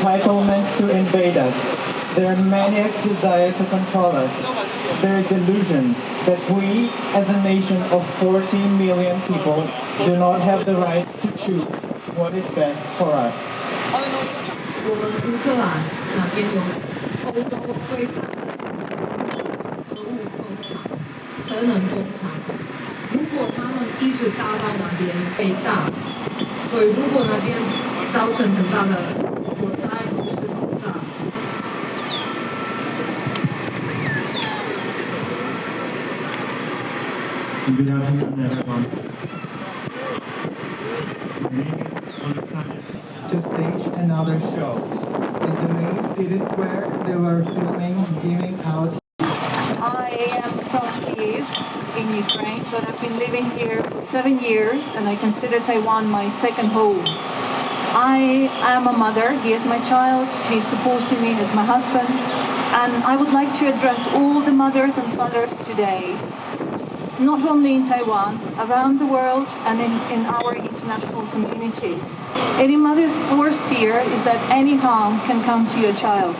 entitlement to invade us, their maniac desire to control us, their delusion that we, as a nation of 14 million people, do not have the right to choose what is best for us. 我们乌克兰那边有欧洲最大的核物工厂、核能工厂。如果他们一直搭到那边被炸，所以如果那边造成很大的火灾或是爆炸。Good afternoon, everyone. My name is Alexander. To stage another show. In the main city square, they were filming, giving out. I am from Kyiv in Ukraine, but I've been living here for 7 years and I consider Taiwan my second home. I am a mother, he is my child, she's supporting me as my husband, and I would like to address all the mothers and fathers today, not only in Taiwan, around the world and in our international communities. Any mother's worst fear is that any harm can come to your child,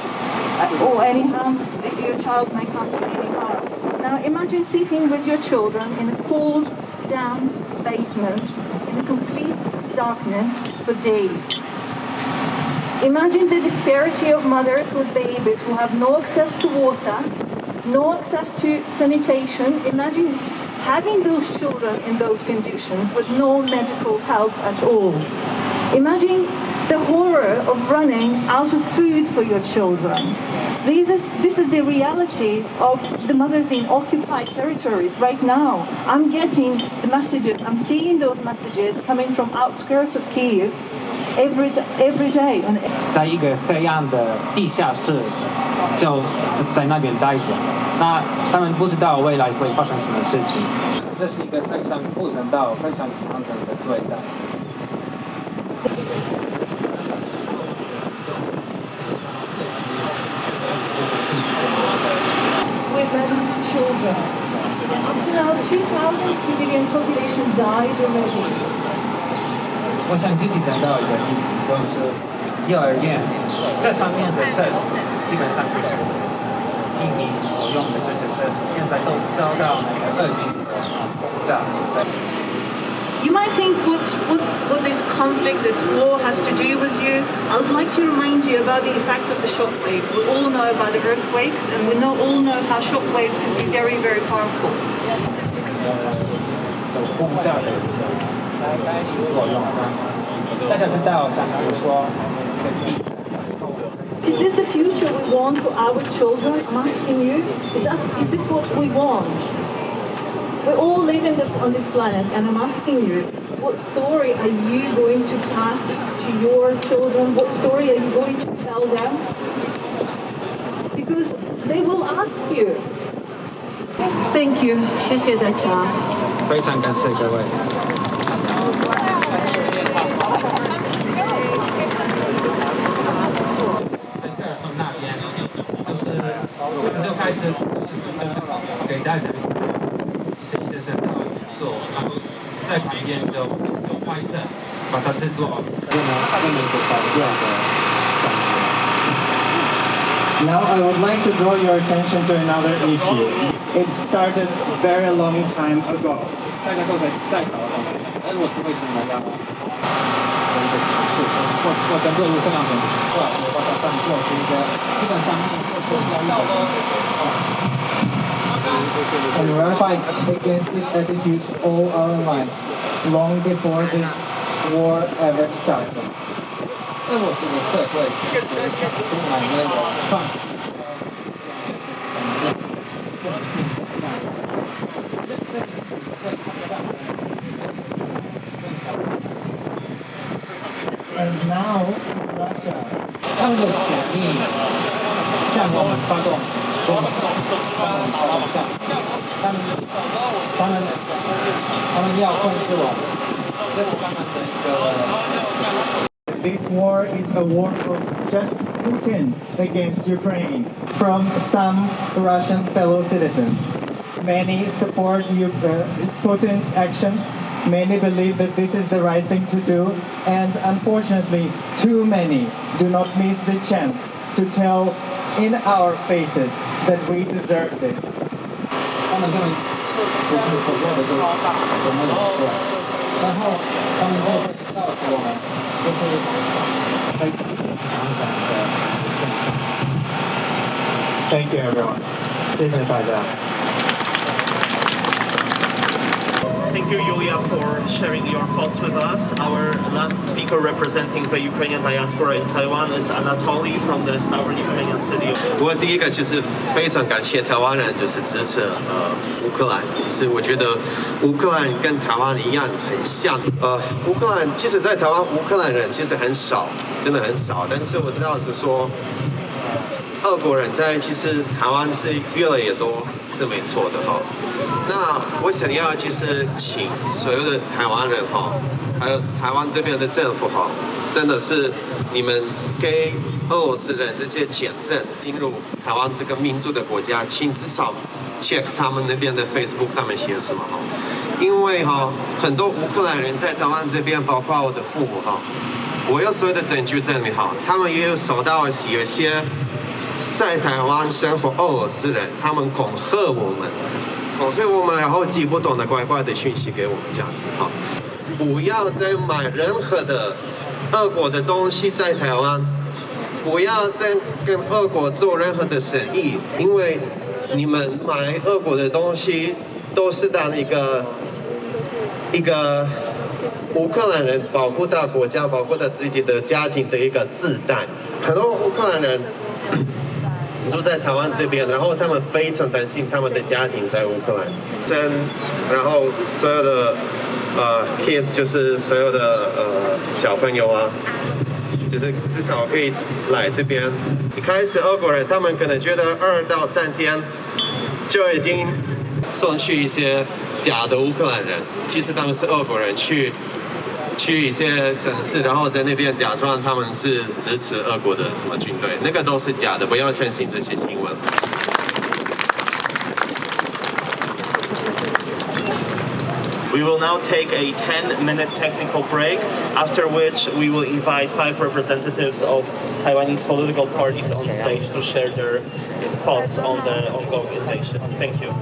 or any harm, your child may come to any harm. Now imagine sitting with your children in a cold, damp basement, in a complete darkness for days. Imagine the disparity of mothers with babies who have no access to water, no access to sanitation. Imagine having those children in those conditions with no medical help at all. Imagine the horror of running out of food for your children. This is the reality of the mothers in occupied territories right now. I'm getting the messages, I'm seeing those messages coming from outskirts of Kyiv every day. 在一个黑暗的地下室，就在那边待着。那他们不知道未来会发生什么事情，这是一个非常不人道、非常残忍的对待。Women, children. Up to now, 2,000 civilian population died already. 我想具体讲到一个例子，就是幼儿园这方面的设施，基本上就是移民所用的这些设施，现在都遭到恶举的炸。You might think what this conflict, this war has to do with you. I would like to remind you about the effect of the shock waves. We all know about the earthquakes, and we all know how shock waves can be very, very powerful. 有轰炸的作用。大家知道，像比如说地震。Is this the future we want for our children? I'm asking you. Is this what we want? We all live on this planet, and I'm asking you, what story are you going to pass to your children? What story are you going to tell them? Because they will ask you. Thank you. 谢谢大家。非常感谢各位。那边就是就开始给大家。先生做，然后在旁边就拍摄，把它制作，用所找这样的感觉。 Now I would like to draw your attention to another issue. It started very long time ago. 大家都在讨论，俄罗斯为什么要一个歧视，或针对乌克兰人，或者把它当做是一个基本上And we fight against this attitude all our lives, long before this war ever started. 俄罗斯的社会充满了放弃。 And now, Russia. 他们的权利向我们发动攻击，他们要控制我们，这是他们的一个。 This war is a war of just Putin against Ukraine from some Russian fellow citizens. Many support Putin's actions. Many believe that this is the right thing to do. And unfortunately, Too many do not miss the chance to tell in our faces that we deserve this. 他们这么就是所有的都全部都出来，然后他们就会告诉我们，就是非常勇敢的现象。Thank you, everyone. 谢谢大家。Thank you, Yulia, for sharing your thoughts with us. Our last speaker representing the Ukrainian diaspora in Taiwan is Anatoly from the southern Ukrainian city. 不过第一个就是非常感谢台湾人，就是支持乌克兰。其实我觉得乌克兰跟台湾一样很像。乌克兰其实，在台湾乌克兰人其实很少，真的很少。但是我知道是说，俄国人在其实台湾是越来越多，是没错的哈。那我想要就是请所有的台湾人哈，还有台湾这边的政府哈，真的是你们给俄罗斯人这些签证进入台湾这个民主的国家，请至少 check 他们那边的 Facebook 他们写什么哈，因为哈很多乌克兰人在台湾这边，包括我的父母哈，我有所有的证据证明哈，他们也有收到有些在台湾生活俄罗斯人，他们恐吓我们。然后寄不同的怪怪的讯息给我们这样子哈，不要再买任何的俄国的东西在台湾，不要再跟俄国做任何的生意，因为你们买俄国的东西都是当一个乌克兰人保护到国家、保护到自己的家庭的一个子弹。很多乌克兰人住在台湾这边，然后他们非常担心他们的家庭在乌克兰，然后所有的kids 就是所有的小朋友啊，就是至少可以来这边。一开始俄国人他们可能觉得2到3天就已经送去一些假的乌克兰人，其实他们是俄国人去一些城市，然后在那边假装他们是支持俄国的什么军队，那个都是假的，不要相信这些新闻。We will now take a 10-minute technical break, after which we will invite 5 representatives of Taiwanese political parties on stage to share their thoughts on the ongoing invasion. Thank you.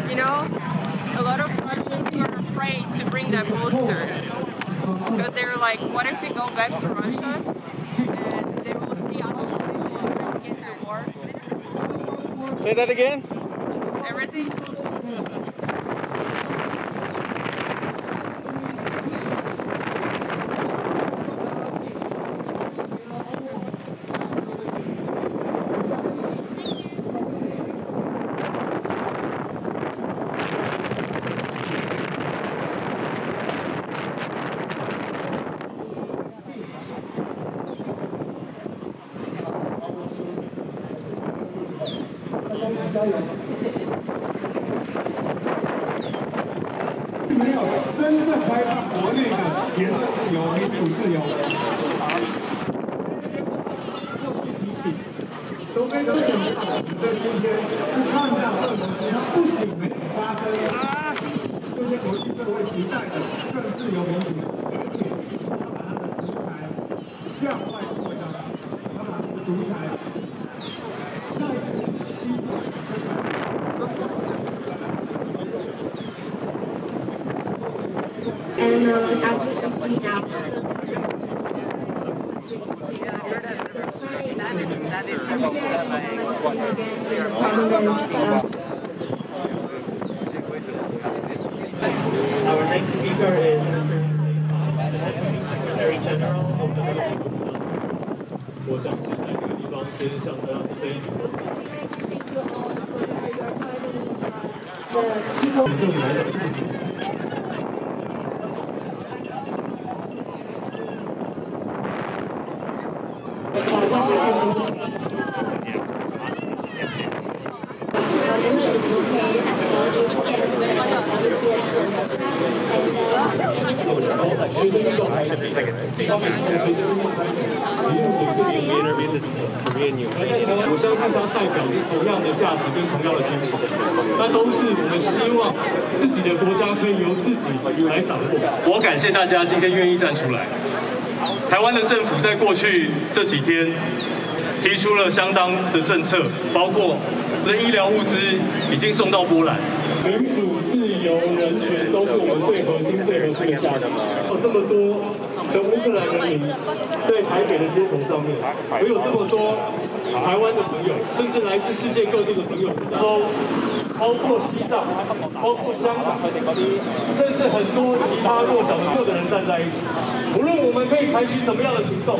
You know, a lot of Russians are afraid to bring their posters because they're like, what if we go back to Russia and they will see us holding posters against the war? Say that again. Everything. 期待的更自由民主，而且他把他的独裁向外扩张，他把他的独裁再侵犯。And as we can see now, Our next speaker is Secretary General of the 我想先在这个地方先向大家说声我相信它代表同样的价值跟同样的精神，那都是我们希望自己的国家可以由自己来掌握。我感谢大家今天愿意站出来。台湾的政府在过去这几天提出了相当的政策，包括的医疗物资已经送到波兰。民主、自由、人权都是我们最核心的价值。有这么多的乌克兰人民在台北的街头上面，我有这么多台湾的朋友，甚至来自世界各地的朋友，包括西藏，包括香港，甚至很多其他弱小的人站在一起。无论我们可以采取什么样的行动，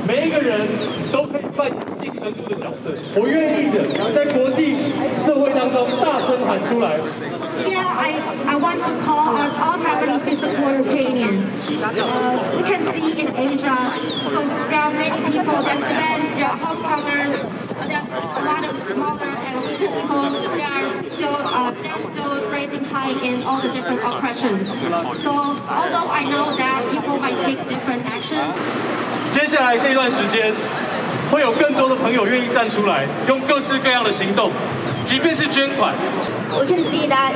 每一个人都可以扮演一定程度的角色。我愿意的，在国际社会当中大声喊出来。Here, I want to call on all Taiwanese to support Ukrainian. We can see in Asia, so there are many people, there are Tibetans, there are Hong Kongers, there are a lot of smaller and weaker people. They're still raising high in all the different oppressions. So although I know that people might take different actions. 接下来这段时间，会有更多的朋友愿意站出来，用各式各样的行动，即便是捐款。We can see that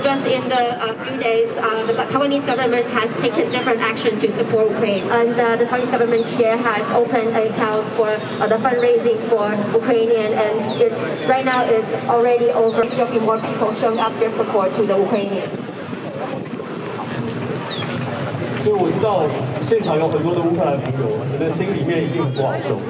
just in the few days, the Taiwanese government has taken different action to support Ukraine, and the Taiwanese government here has opened an account for the fundraising for Ukrainian, and right now it's already over. Still be more people showing up their support to the Ukrainian. 所以我知道现场有很多的乌克兰朋友，我的心里面一定很不好受。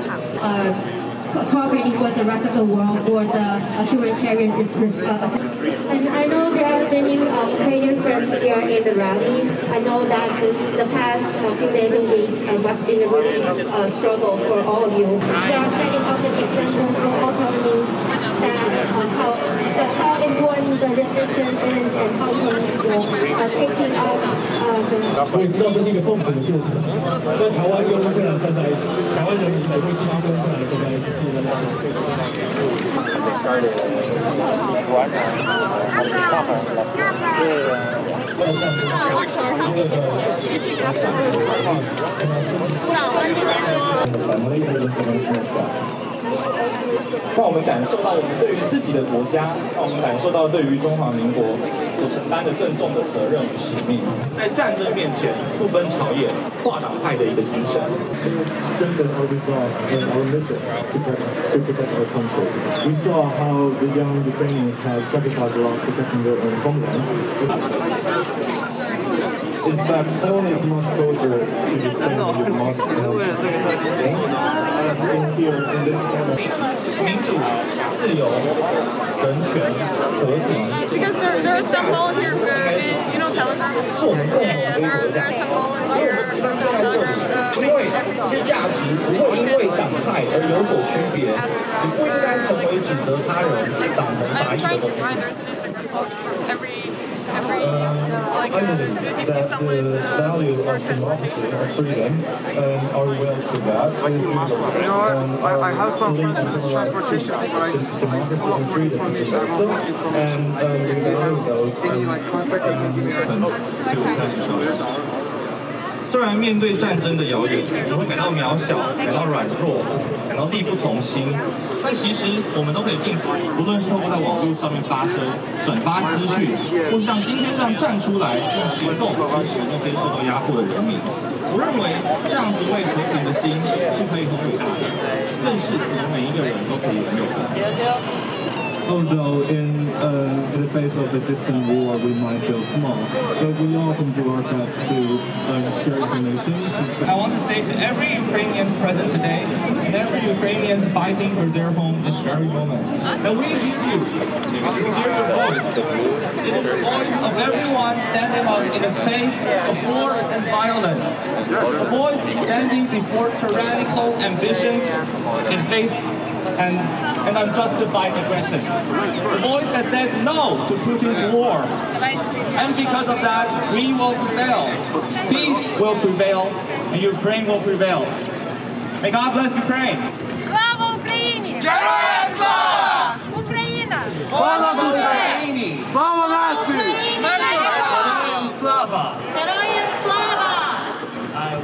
Cooperating with the rest of the world for the humanitarian and I know there are many Ukrainian friends here in the rally. I know that the past few days and weeks must be a really struggle for all of you. They are setting up an example for all Taiwanese that how important the resistance is and how important taking out the. 我也知道这是一个痛苦的过程，在台湾跟乌克兰站在一起，台湾人民才会继续跟乌克兰站在一起。They started right on the summer. Yeah. 让我们感受到我们对于自己的国家，让我们感受到对于中华民国所承担的更重的责任与使命。在战争面前，不分朝野、跨党派的一个精神。Strengthen our resolve and our mission to protect our country. We saw how the young Ukrainians have sacrificed a lot protecting their own homeland. In fact, Taiwan is much closer to Ukraine than you might here in this country. 民主、自由、人权、和平。Because there are some volunteer Telegram. Yeah, there are some volunteer groups on Telegram. 因为这些价值不会因为党派而有所区别，你不应该成为指责他人、党同伐异的东西。I believe that the value of democracy and freedom are well to that. I have some friends with transportation, but I just democracy and freedom is also, and regarding those, any like conflict that can give me a 虽然面对战争的遥远，你会感到渺小，感到软弱，感到到力不从心。但其实我们都可以尽责，无论是透过在网络上面发声、转发资讯，或是像今天这样站出来用行动支持那些受到压迫的人民。我认为这样子为和平的心是可以很伟大的，更是我们每一个人都可以拥有的。Although in the face of a distant war we might feel small, but we often do our best to share information. I want to say to every Ukrainian present today, and every Ukrainian fighting for their home this very moment, that we hear you. We hear your voice. It is the voice of everyone standing up in the face of war and violence. A voice standing before tyrannical ambitions and face and unjustified aggression. A voice that says no to Putin's war. And because of that, we will prevail. Peace will prevail, and Ukraine will prevail. May God bless Ukraine. Слава Україні! Героям слава! Україна! Понад усе! Слава нації! Героям слава! Героям слава!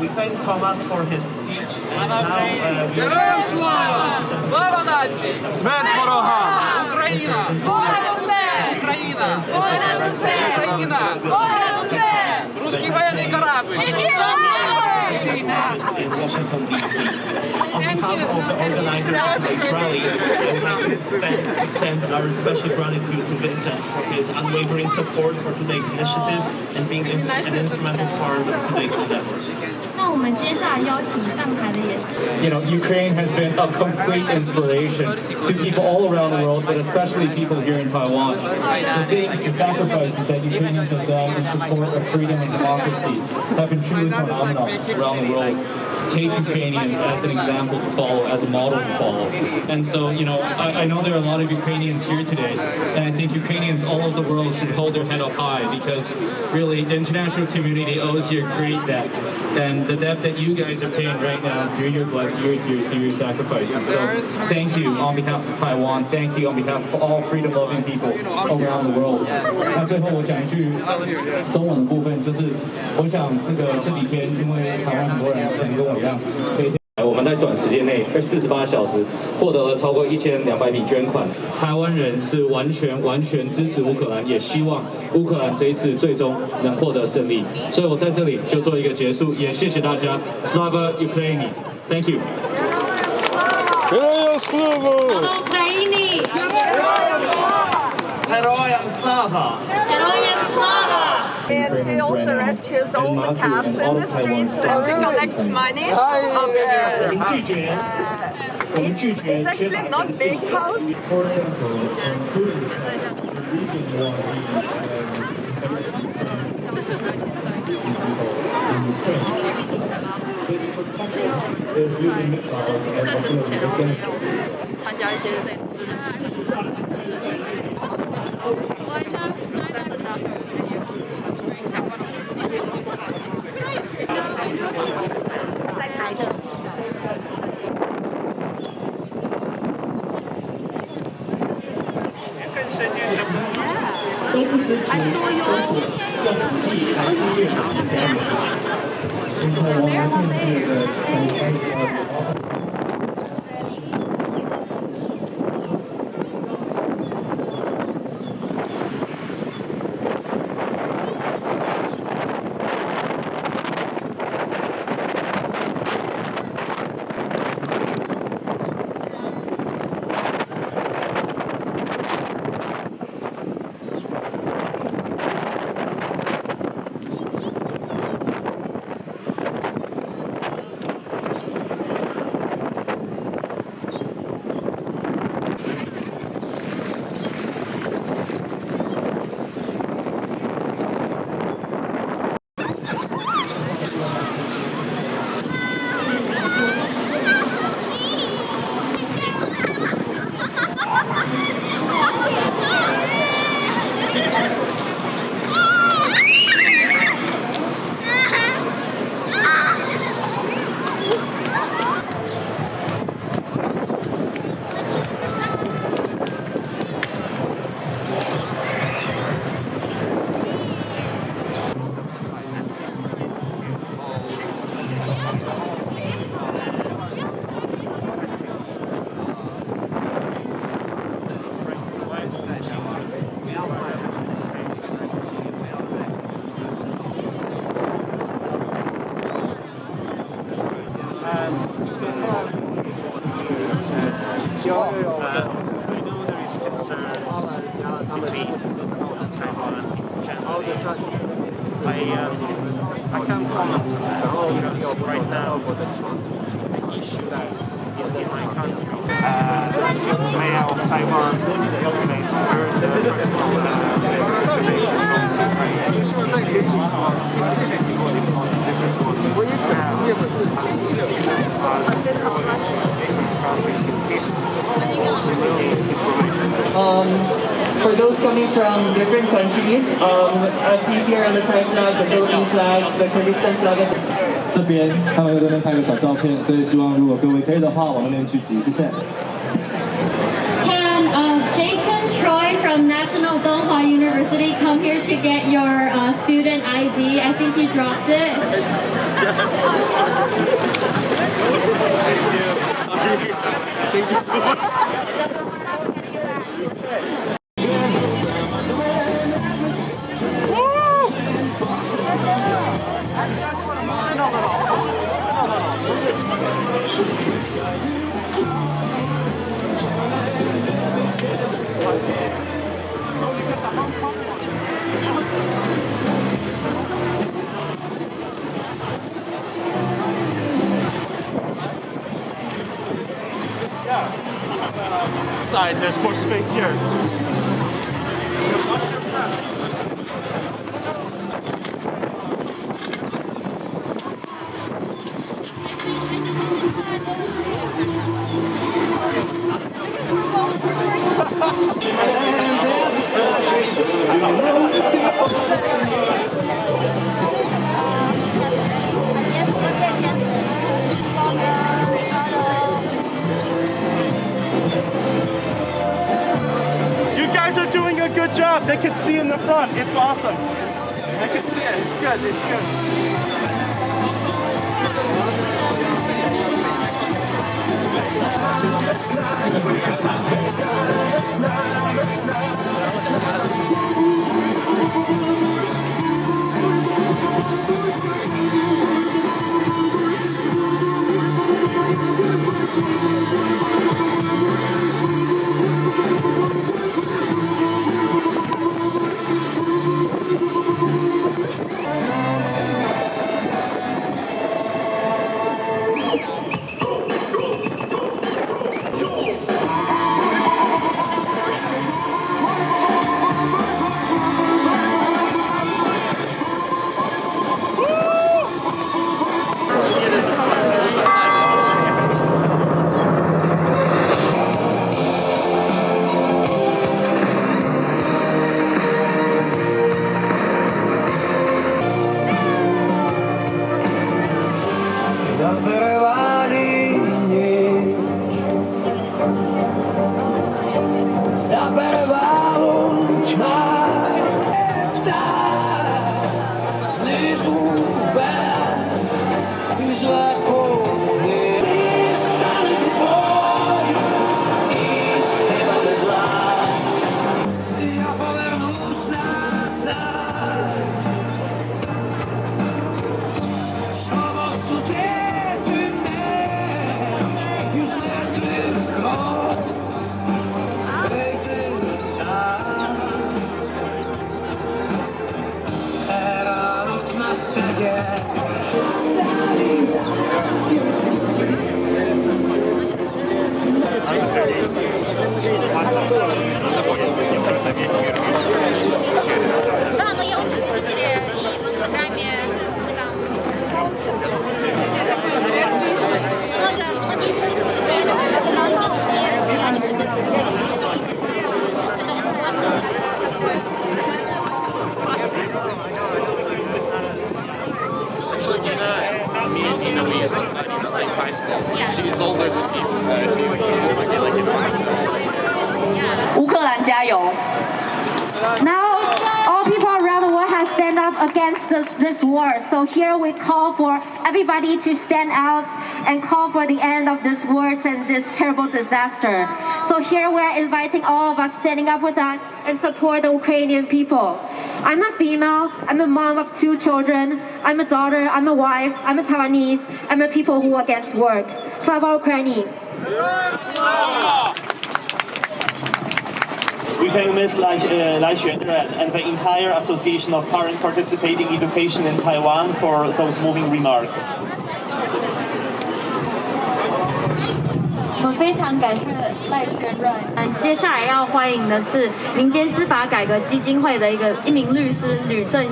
We thank Thomas for his speech, and now we Героям слава! Слава нації! Смерть ворогам! Україна! Понад усе! Україна! Понад усе! Україна! Понад усе! Русський воєнний корабль! in Washington, D.C. On behalf of the organizers of today's rally, I would like to extend our special gratitude to Vincent for his unwavering support for today's initiative and being an instrumental part of today's endeavor. You know, Ukraine has been a complete inspiration to people all around the world, but especially people here in Taiwan. The things, the sacrifices that Ukrainians have done in support of freedom and democracy have been truly phenomenal around the world. Take Ukrainians as an example to follow, as a model to follow. And so, you know, I know there are a lot of Ukrainians here today, and I think Ukrainians all over the world should hold their head up high, because really the international community owes you a great debt. And the debt that you guys are paying right now through your blood, through your tears, through your sacrifices. So thank you on behalf of Taiwan. Thank you on behalf of all freedom-loving people around the world. 那最后我讲一句中文的部分，就是我想这几天，因为台湾很多人可能跟我一样，我们在短时间内48小时获得了超过1200笔捐款。台湾人是完全支持乌克兰，也希望乌克兰这一次最终能获得胜利。所以我在这里就做一个结束，也谢谢大家。Slava Ukraini, thank you. Героям слава! Слава Україні! Heroyam Slava! Героям слава! And she also rescues all the cats in the streets and she collects money. It's actually not big house. I saw know there is concerns between Taiwan and I can't comment on that because right now the issue is in my country. Mayor of Taiwan may heard the personal congratulations from Ukraine. This is For those coming from different countries, I see here on the Thai flag, the Philippine flag, the Kyrgyzstan flag. 这边他们在这边拍个小照片，所以希望如果各位可以的话，往那边聚集，谢谢。 Can Jason Troy from National Donghua University come here to get your student ID? I think you dropped it. Thank you. Side, there's more space here. You guys are doing a good job. They can see in the front. It's awesome. They can see it. It's good. It's good. Да, но я вот в Твиттере и в Инстаграме мы там все такое многие и россияне что-то Nina, we used to study in the same high school. Yeah. She's older than me. She was like in 乌克兰加油! Now, all people around the world have stand up against this war. So here we call for everybody to stand out and call for the end of this war and this terrible disaster. So here we are inviting all of us standing up with us and support the Ukrainian people. I'm a female, I'm a mom of 2 children, I'm a daughter, I'm a wife, I'm a Taiwanese, I'm a people who are against war. Slava Ukraini! We thank Ms. Lai Xuanren and the entire Association of Parents Participating Education in Taiwan for those moving remarks. 我们非常感谢赖宣任。接下来要欢迎的是民间司法改革基金会的一名律师吕正彦。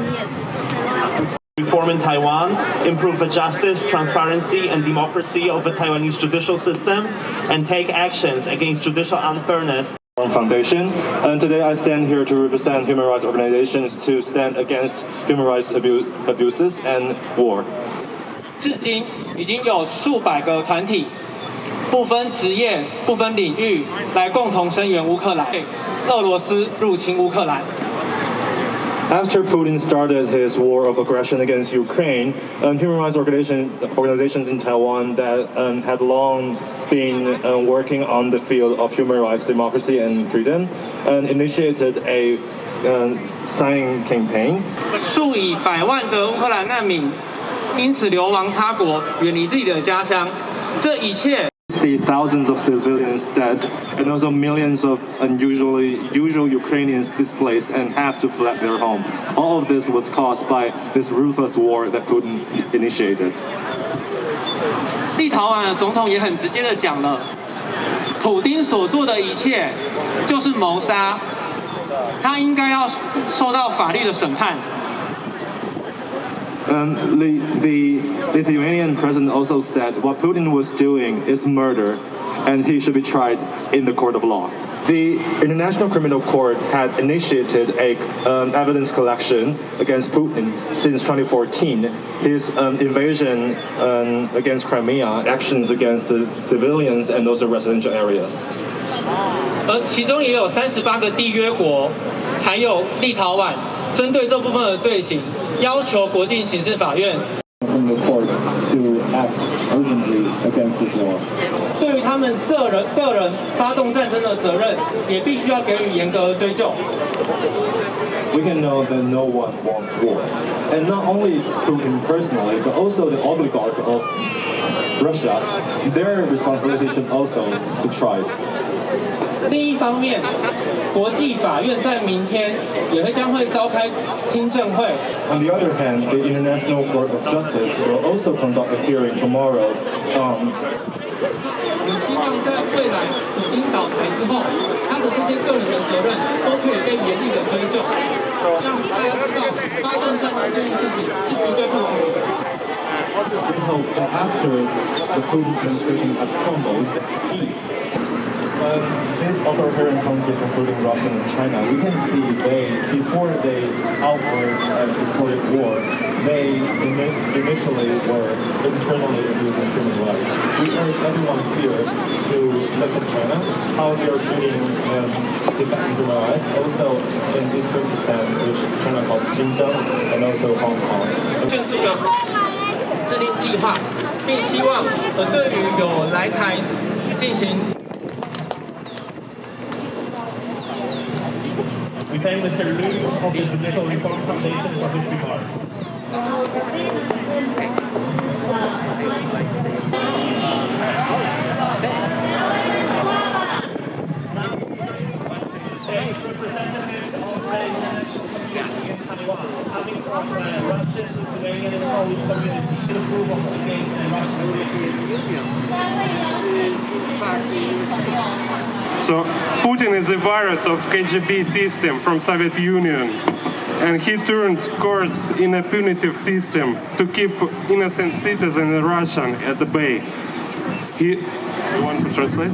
Reform in Taiwan, improve the justice, transparency, and democracy of the Taiwanese judicial system, and take actions against judicial unfairness. Foundation, and today I stand here to represent human rights organizations to stand against human rights abuses and war. 至今已经有数百个团体，不分职业、不分领域，来共同声援乌克兰。俄罗斯入侵乌克兰。After Putin started his war of aggression against Ukraine, human rights organizations in Taiwan that had long been working on the field of human rights, democracy, and freedom, initiated a signing campaign. 数以百万的乌克兰难民因此流亡他国，远离自己的家乡。这一切。See thousands of civilians dead, and also millions of usual Ukrainians displaced and have to flee their home. All of this was caused by this ruthless war that Putin initiated. 立陶宛的总统也很直接的讲了，普丁所做的一切就是谋杀，他应该要受到法律的审判。The Lithuanian president also said what Putin was doing is murder, and he should be tried in the court of law. The International Criminal Court had initiated a evidence collection against Putin since 2014. His invasion against Crimea, actions against the civilians and also residential areas. 而其中也有38个缔约国，还有立陶宛，针对这部分的罪行，要求国际刑事法院。To act urgently against this war. 对于他们个人发动战争的责任，也必须要给予严格的追究。We can know that no one wants war, and not only Putin personally, but also the oligarch of Russia. Their responsibility should also be tried. 另一方面，国际法院在明天也将会召开听证会。On the other hand, the International Court of Justice will also conduct a hearing tomorrow. 我希望在未来普丁倒台之后，他的这些个人的责任都可以被严厉的追究，让大家知道发动战争这件事情是绝对不容许的。We hope that after the Putin administration has crumbled, these authoritarian countries, including Russia and China, we can see before they outbreak and exploded war, they initially were internally abusing human rights. We urge everyone here to look at China, how they are treating defending human rights, also in East Turkestan, which China calls Xinjiang, and also Hong Kong. 迅速的制定计划，并希望对于有来台去进行。We thank Mr. Liu of the Judicial Reform Foundation for his remarks. Representatives of the international community in Taiwan, coming from Russian, Lithuanian, and Polish communities, to approve of against the Russian. So Putin is a virus of KGB system from Soviet Union, and he turned courts in a punitive system to keep innocent citizens in Russian at the bay. You want to translate?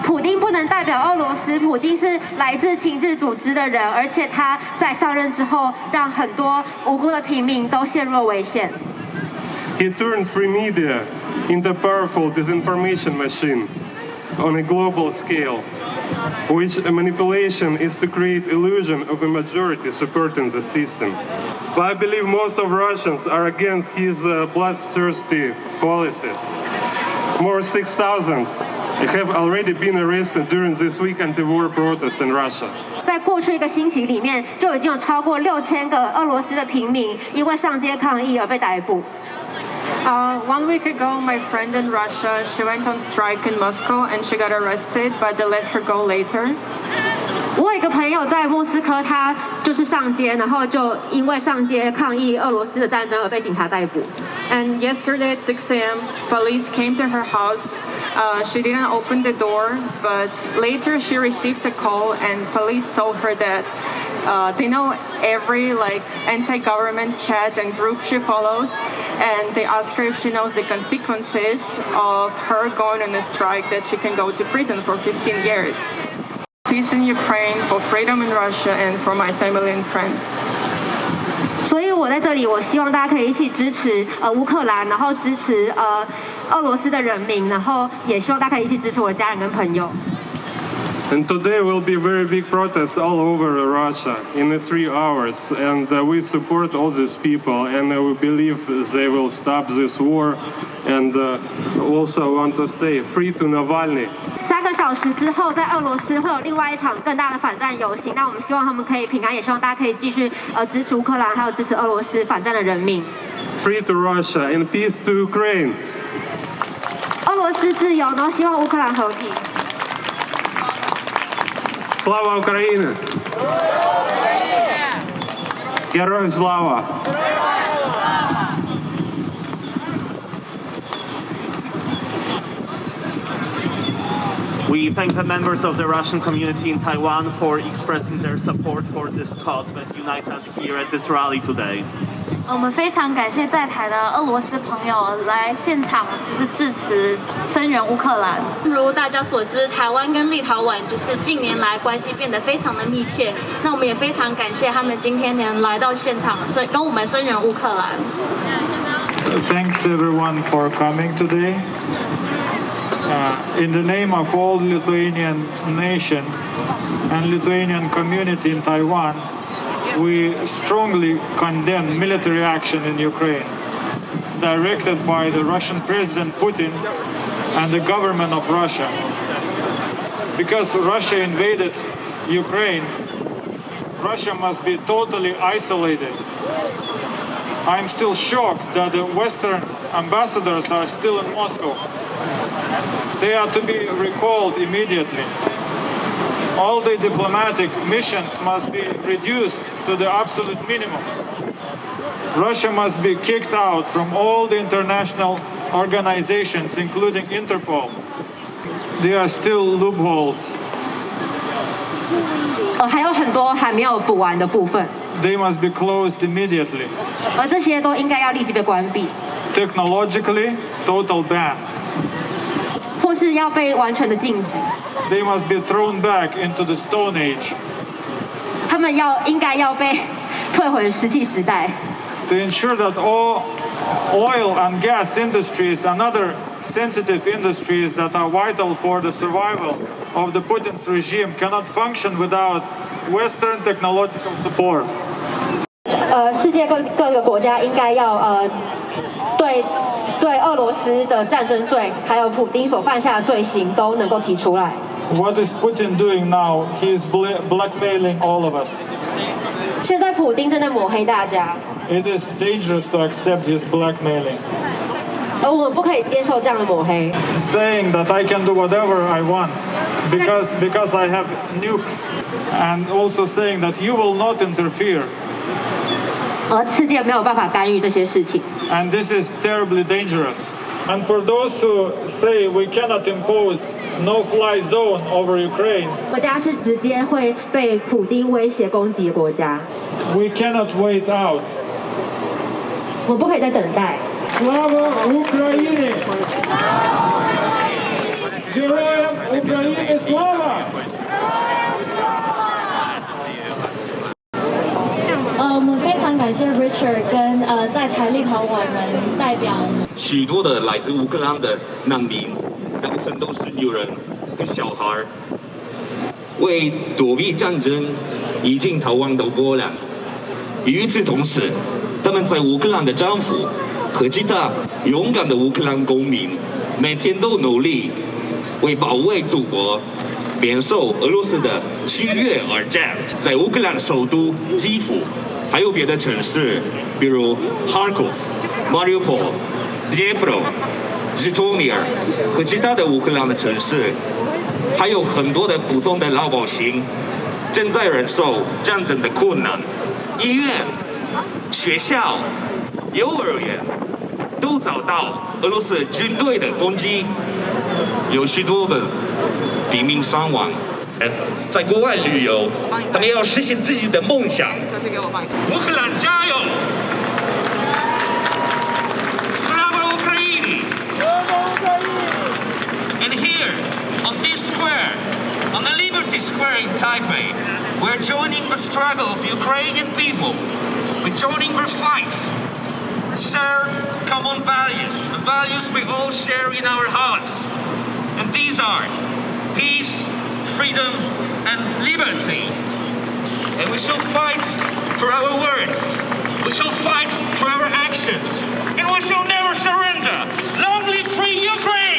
普丁不能代表俄罗斯，普丁是来自亲日组织的人，而且他在上任之后，让很多无辜的平民都陷入了危险。He turned free media into a powerful disinformation machine on a global scale, which manipulation is to create illusion of a majority supporting the system. But I believe most of Russians are against his bloodthirsty policies. More 6,000 have already been arrested during this week anti-war protests in Russia. 在过去1个星期里面，就已经有超过6000个俄罗斯的平民因为上街抗议而被逮捕。1 week ago, my friend in Russia, she went on strike in Moscow and she got arrested, but they let her go later. 我有一个朋友在莫斯科，他就是上街，然后就因为上街抗议俄罗斯的战争而被警察逮捕。And yesterday at 6 a.m., police came to her house. She didn't open the door, but later she received a call, and police told her that they know every anti-government chat and group she follows, and they asked her if she knows the consequences of her going on a strike, that she can go to prison for 15 years. Peace in Ukraine, for freedom in Russia, and for my family and friends. 所以我在这里，我希望大家可以一起支持乌克兰，然后支持俄罗斯的人民，然后也希望大家可以一起支持我的家人跟朋友。And today will be very big protests all over Russia in the 3 hours, and we support all these people, and we believe they will stop this war, and also want to say free to Navalny. 3个小时之后，在俄罗斯会有另外一场更大的反战游行。那我们希望他们可以平安，也希望大家可以继续支持乌克兰，还有支持俄罗斯反战的人民。Free to Russia and peace to Ukraine. 俄罗斯自由，然后希望乌克兰和平。Слава Україні! Героям слава! We thank the members of the Russian community in Taiwan for expressing their support for this cause that unites us here at this rally today. 我们非常感谢在台的俄罗斯朋友来现场，就是支持声援乌克兰。如大家所知，台湾跟立陶宛就是近年来关系变得非常的密切。那我们也非常感谢他们今天能来到现场，跟我们声援乌克兰。Thanks everyone for coming today. In the name of all Lithuanian nation and Lithuanian community in Taiwan, we strongly condemn military action in Ukraine, directed by the Russian President Putin and the government of Russia. Because Russia invaded Ukraine, Russia must be totally isolated. I'm still shocked that the Western ambassadors are still in Moscow. They are to be recalled immediately. All the diplomatic missions must be reduced to the absolute minimum. Russia must be kicked out from all the international organizations, including Interpol. There are still loopholes. 还有很多还没有补完的部分。 They must be closed immediately. 而这些都应该要立即被关闭。 Technologically, total ban. 或是要被完全的禁止。 They must be thrown back into the Stone Age. 他们应该要被退回石器时代。 To ensure that all oil and gas industries and other sensitive industries that are vital for the survival of the Putin's regime cannot function without Western technological support. 世界各个国家应该要对俄罗斯的战争罪，还有普丁所犯下的罪行都能够提出来。 What is Putin doing now? He is blackmailing all of us. 现在普丁正在抹黑大家。 It is dangerous to accept his blackmailing. 而我们不可以接受这样的抹黑。 Saying that I can do whatever I want because I have nukes, and also saying that you will not interfere. 而世界没有办法干预这些事情。 And this is terribly dangerous. And for those who say we cannot impose no-fly zone over Ukraine, 国家是直接会被普丁威胁攻击的国家。 We cannot wait out. 我们不可以再等待。 Слава Україні! Героям України слава! 我们非常感谢 Richard 跟在台立陶宛人代表。许多的来自乌克兰的难民，大部分都是女人和小孩，为躲避战争已经逃亡到波兰。与此同时，他们在乌克兰的丈夫和其他勇敢的乌克兰公民，每天都努力为保卫祖国，免受俄罗斯的侵略而战。在乌克兰首都基辅，还有别的城市，比如 Kharkov、Mariupol、Zhytomyr 和其他的乌克兰的城市，还有很多的普通的老百姓正在忍受战争的困难。医院、学校、幼儿园都遭到俄罗斯军队的攻击，有许多的平民伤亡。在国外旅游，他们要实现自己的梦想。乌克兰加油！ And here, on this square, on the Liberty Square in Taipei, we're joining the struggle of Ukrainian people. We're joining their fight. Shared common values, the values we all share in our hearts. And these are peace, freedom, and liberty. And we shall fight for our words. We shall fight for our actions. And we shall never surrender. Long live free Ukraine!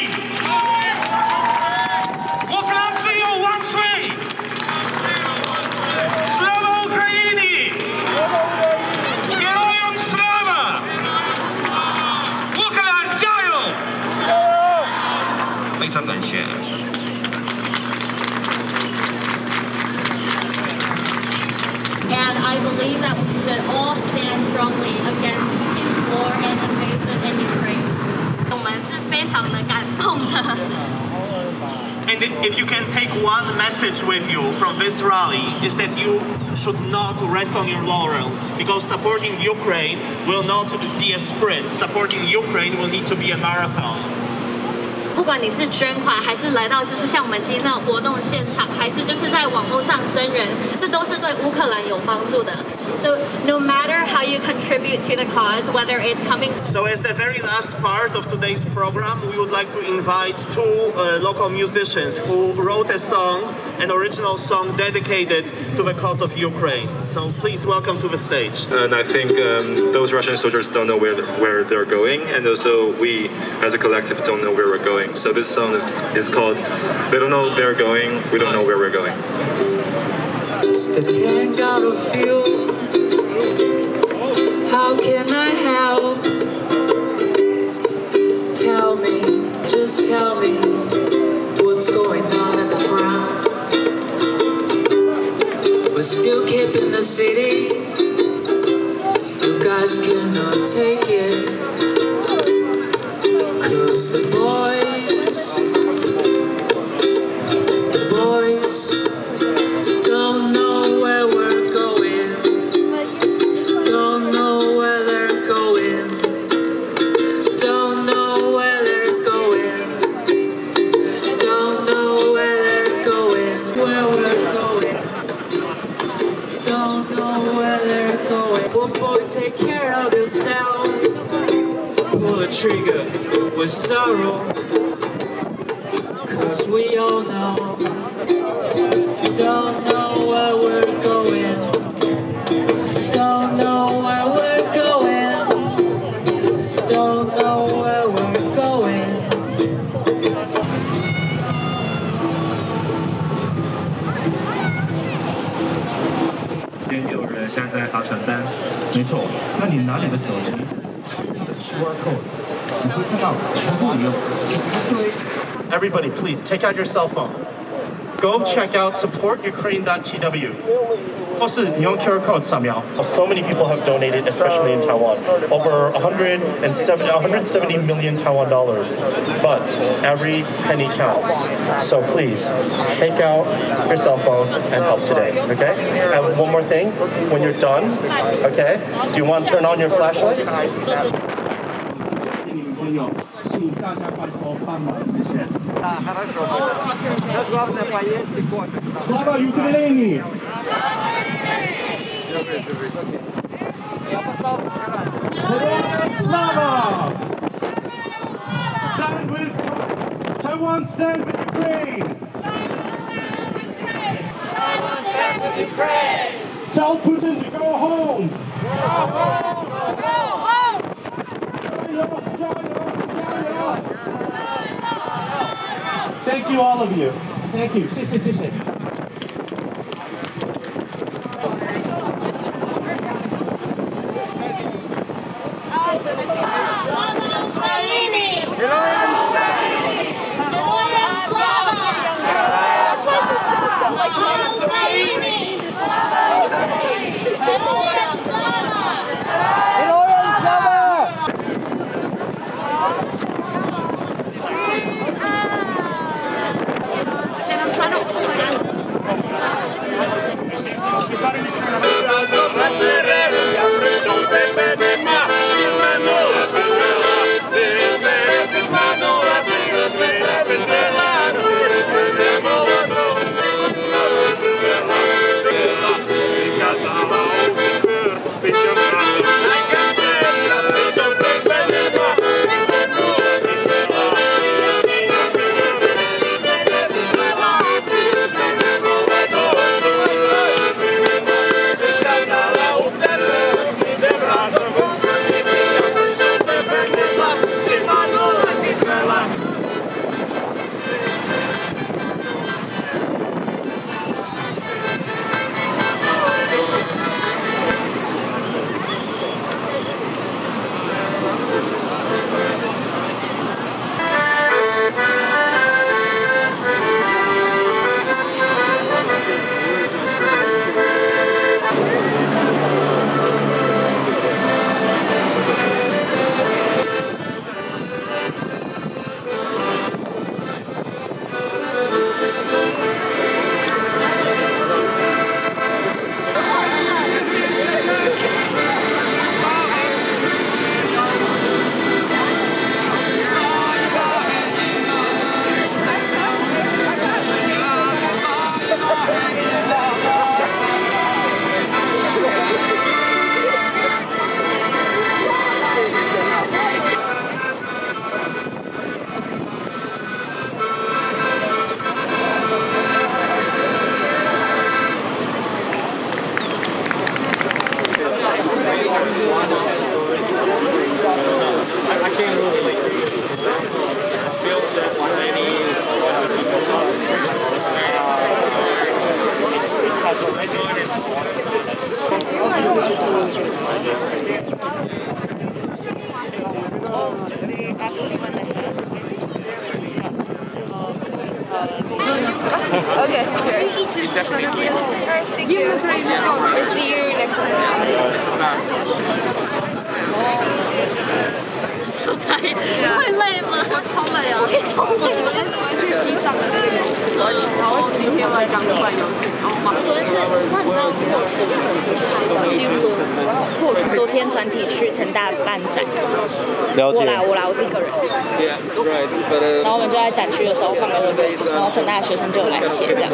Slava Ukraini! Героям слава! Ukraine 加油! 非常感谢。 And I believe that we should all stand strongly against Putin's war and invasion in Ukraine. 我们是非常的感动的。 And if you can take one message with you from this rally, is that you should not rest on your laurels, because supporting Ukraine will not be a sprint. Supporting Ukraine will need to be a marathon. 不管你是捐款，还是来到就是像我们今天的活动现场，还是就是在网络上声援，这都是对乌克兰有帮助的。So no matter how you contribute to the cause, whether it's coming. So as the very last part of today's program, we would like to invite two local musicians who wrote a song, an original song dedicated to the cause of Ukraine. So please welcome to the stage. And I think those Russian soldiers don't know where they're going, and also we as a collective don't know where we're going. So this song is called They Don't Know They're Going, We Don't Know Where We're Going. It's the tank out of fuel. How can I help? Tell me, just tell me what's going on at the front. We're still keeping the city. You guys cannot take it. 'Cause the boys don't know where we're going. Don't know where they're going. Don't know where they're going. Don't know where they're going. Where we're going. Don't know where they're going. Well, boy, take care of yourself. Pull the trigger with sorrow. 'Cause we all know. Don't know where we're going. Don't know where we're going. Don't know where we're going. 有人现在在发传单，没错。那你拿你的手机，QR code，你会看到全部有一堆。Everybody, please take out your cell phone. Go check out supportukraine.tw. 或是你用 QR code 扫描。So many people have donated, especially in Taiwan. Over 170 million Taiwan dollars. But every penny counts. So please take out your cell phone and help today. Okay? And one more thing, when you're done, okay? Do you want to turn on your flashlights? Slava Ukraini! Slava! Stand with Taiwan Stands with Ukraine! Taiwan Stands with Ukraine! Tell Putin to go home! Go home! Go home! Thank you, all of you. Thank you. 谢谢，谢谢。Slava Ukraini! Okay, sure. We'll see you next time. 手太会累吗？我超累啊！我也超累。我昨天去西藏的那个游行，然后今天来刚办游行，然后马上。昨天是，那你知道今天我去昨天团体去成大办展，了解。我自己个人。然后我们就在展区的时候放了这个，然后成大的学生就有来写这样。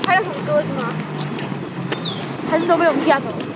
还有什么鸽子吗？还是都被我们吓走了？